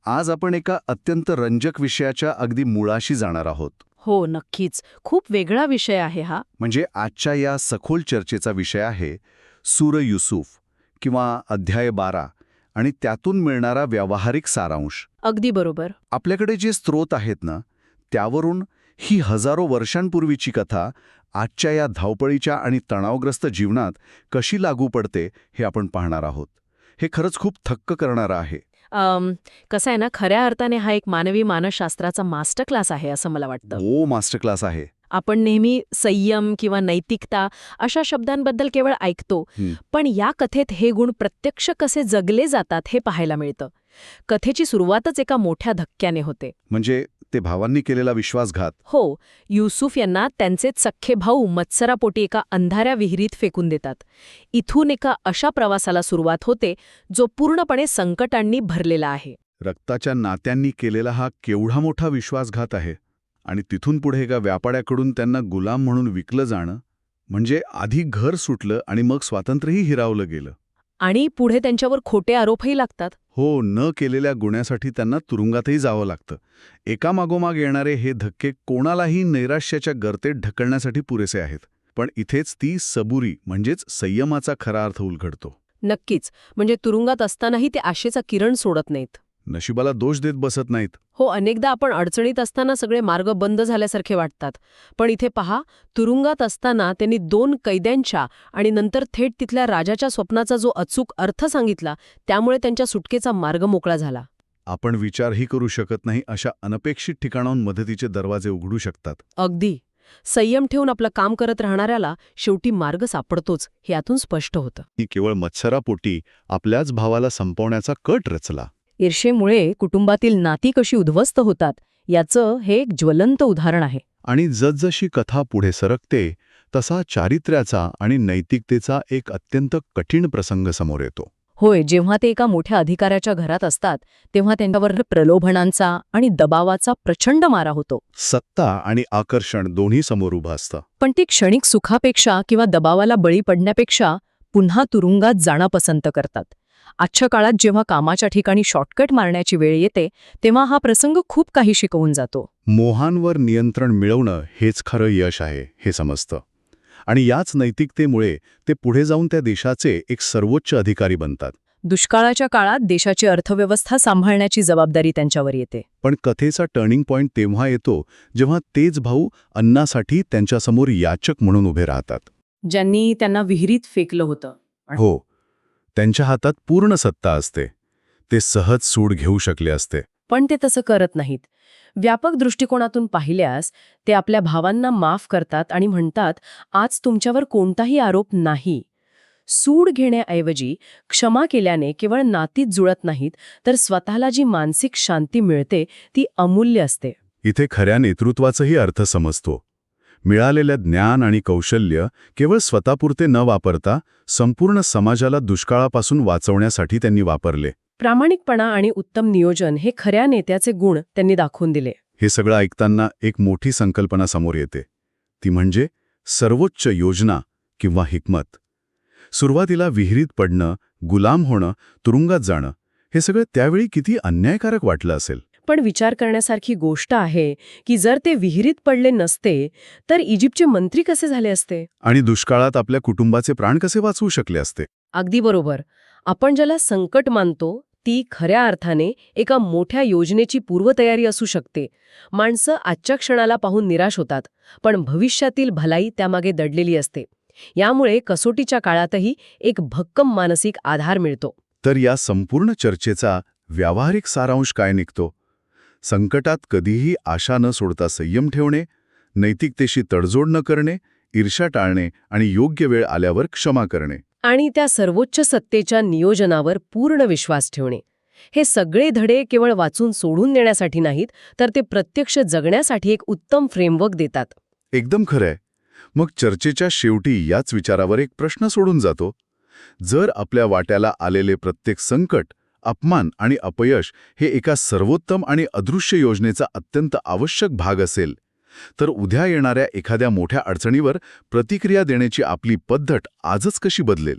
आज आपण एका अत्यंत रंजक विषयाच्या अगदी मुळाशी जाणार आहोत. हो, नक्कीच. खूप वेगळा विषय आहे हा. म्हणजे आजच्या या सखोल चर्चेचा विषय आहे सूर युसूफ किंवा अध्याय 12 आणि त्यातून मिळणारा व्यावहारिक सारांश. अगदी बरोबर. आपल्याकडे जे स्रोत आहेत ना, त्यावरून ही हजारो वर्षांपूर्वीची कथा आजच्या या धावपळीच्या आणि तणावग्रस्त जीवनात कशी लागू पडते हे आपण पाहणार आहोत. हे खरंच खूप थक्क करणारं आहे. कसं आहे ना, खऱ्या अर्थाने हा एक मानवी मानसशास्त्राचा मास्टर क्लास आहे असं मला वाटतं. हो, मास्टर क्लास आहे. आपण नेहमी संयम किंवा नैतिकता अशा शब्दांबद्दल केवळ ऐकतो, पण या कथेत हे गुण प्रत्यक्ष कसे जगले जातात हे पाहायला मिळतं. कथेची सुरुवातच एका मोठ्या धक्क्याने होते. म्हणजे ते भावांनी केलेला विश्वासघात. हो, युसूफ यांना त्यांचेच सख्खे भाऊ मत्सरापोटी एका अंधाऱ्या विहिरीत फेकून देतात. इथून एका अशा प्रवासाला सुरुवात होते जो पूर्णपणे संकटांनी भरलेला आहे. रक्ताच्या नात्यांनी केलेला हा केवढा मोठा विश्वासघात आहे. आणि तिथून पुढे एका व्यापाऱ्याकडून त्यांना गुलाम म्हणून विकलं जाणं, म्हणजे आधी घर सुटलं आणि मग स्वातंत्र्यही हिरावलं गेलं. आणि पुढे त्यांच्यावर खोटे आरोपही लागतात. हो, न केलेल्या गुन्ह्यासाठी त्यांना तुरुंगातही जावं लागतं. एकामागोमाग येणारे हे धक्के कोणालाही नैराश्याच्या गर्तेत ढकलण्यासाठी पुरेसे आहेत. पण इथेच ती सबुरी म्हणजेच संयमाचा खरा अर्थ उलगडतो. नक्कीच. म्हणजे तुरुंगात असतानाही ते आशेचा किरण सोडत नाहीत. नशिबाला दोष देत बसत नाहीत. हो, अनेकदा आपण अडचणीत असताना सगळे मार्ग बंद झाल्यासारखे वाटतात. पण इथे पहा, तुरुंगात असताना त्यांनी 2 कैद्यांच्या आणि नंतर थेट तिथल्या राजाच्या स्वप्नाचा जो अचूक अर्थ सांगितला, त्यामुळे त्यांच्या सुटकेचा मार्ग मोकळा झाला. आपण विचारही करू शकत नाही अशा अनपेक्षित ठिकाणाहून मदतीचे दरवाजे उघडू शकतात. अगदी. संयम ठेवून आपलं काम करत राहणाऱ्याला शेवटी मार्ग सापडतोच, हे यातून स्पष्ट होतं. ही केवळ मत्सरापोटी आपल्याच भावाला संपवण्याचा कट रचला. ईर्षेमुळे कुटुंबातील नाती कशी उद्ध्वस्त होतात याचं हे एक ज्वलंत उदाहरण आहे. आणि जसजशी कथा पुढे सरकते तसा चारित्र्याचा आणि नैतिकतेचा एक अत्यंत कठीण प्रसंग समोर येतो. होय, जेव्हा ते एका मोठ्या अधिकाऱ्याच्या घरात असतात तेव्हा त्यांच्यावर प्रलोभनांचा आणि दबावाचा प्रचंड मारा होतो. सत्ता आणि आकर्षण दोन्ही समोर उभं असतं. पण ती क्षणिक सुखापेक्षा किंवा दबावाला बळी पडण्यापेक्षा पुन्हा तुरुंगात जाणं पसंत करतात. आजच्या काळात जेव्हा कामाच्या ठिकाणी शॉर्टकट मारण्याची वेळ येते तेव्हा हा प्रसंग खूप काही शिकवून जातो. मोहांवर नियंत्रण मिळवणं हेच खरं यश आहे हे समजतं. आणि याच नैतिकतेमुळे ते पुढे जाऊन त्या देशाचे एक सर्वोच्च अधिकारी बनतात. दुष्काळाच्या काळात देशाची अर्थव्यवस्था सांभाळण्याची जबाबदारी त्यांच्यावर येते. पण कथेचा टर्निंग पॉइंट तेव्हा येतो जेव्हा तेच भाऊ अन्नासाठी त्यांच्यासमोर याचक म्हणून उभे राहतात. ज्यांनी त्यांना विहिरीत फेकलं होतं. हो, त्यांच्या हातात पूर्ण सत्ता असते. ते सहज सूड घेऊ शकले असते. पण ते तसं करत नाहीत. व्यापक दृष्टिकोनातून पाहिल्यास ते आपल्या भावांना माफ करतात आणि म्हणतात, आज तुमच्यावर कोणताही आरोप नाही. सूड घेण्याऐवजी क्षमा केल्याने केवळ नातीच जुळत नाहीत, तर स्वतःला जी मानसिक शांती मिळते ती अमूल्य असते. इथे खऱ्या नेतृत्वाचाही अर्थ समजतो. मिळालेल्या ज्ञान आणि कौशल्य केवळ स्वतःपुरते न वापरता संपूर्ण समाजाला दुष्काळापासून वाचवण्यासाठी त्यांनी वापरले. प्रामाणिकपणा आणि उत्तम नियोजन हे खऱ्या नेत्याचे गुण त्यांनी दाखवून दिले. हे सगळं ऐकताना एक मोठी संकल्पना समोर येते. ती म्हणजे सर्वोच्च योजना किंवा हिकमत. सुरुवातीला विहिरीत पडणं, गुलाम होणं, तुरुंगात जाणं हे सगळं त्यावेळी किती अन्यायकारक वाटलं असेल. पण विचार करण्यासारखी गोष्ट आहे की जर ते विहिरीत पडले नसते तर इजिप्तचे मंत्री कसे झाले असते आणि दुष्काळात आपल्या कुटुंबाचे प्राण कसे वाचवू शकले असते. अगदी बरोबर. आपण ज्याला संकट मानतो ती खऱ्या अर्थाने एका मोठ्या योजनेची पूर्वतयारी असू शकते. माणसं आजच्या क्षणाला पाहून निराश होतात, पण भविष्यातील भलाई त्यामागे दडलेली असते. यामुळे कसोटीच्या काळातही एक भक्कम मानसिक आधार मिळतो. तर या संपूर्ण चर्चेचा व्यावहारिक सारांश काय निघतो? संकटात कधीही आशा न सोडता संयम ठेवणे, नैतिकतेशी तडजोड न करणे, ईर्ष्या टाळणे आणि योग्य वेळ आल्यावर क्षमा करणे आणि त्या सर्वोच्च सत्तेच्या नियोजनावर पूर्ण विश्वास ठेवणे. हे सगळे धडे केवळ वाचून सोडून देण्यासाठी नाहीत, तर ते प्रत्यक्ष जगण्यासाठी एक उत्तम फ्रेमवर्क देतात. एकदम खरंय. मग चर्चेच्या शेवटी याच विचारावर एक प्रश्न सोडून जातो. जर आपल्या वाट्याला आलेले प्रत्येक संकट, अपमान आणि अपयश हे एका सर्वोत्तम आणि अदृश्य योजनेचा अत्यंत आवश्यक भाग असेल, तर उद्या येणाऱ्या एखाद्या मोठ्या अडचणीवर प्रतिक्रिया देण्याची आपली पद्धत आजच कशी बदलेल?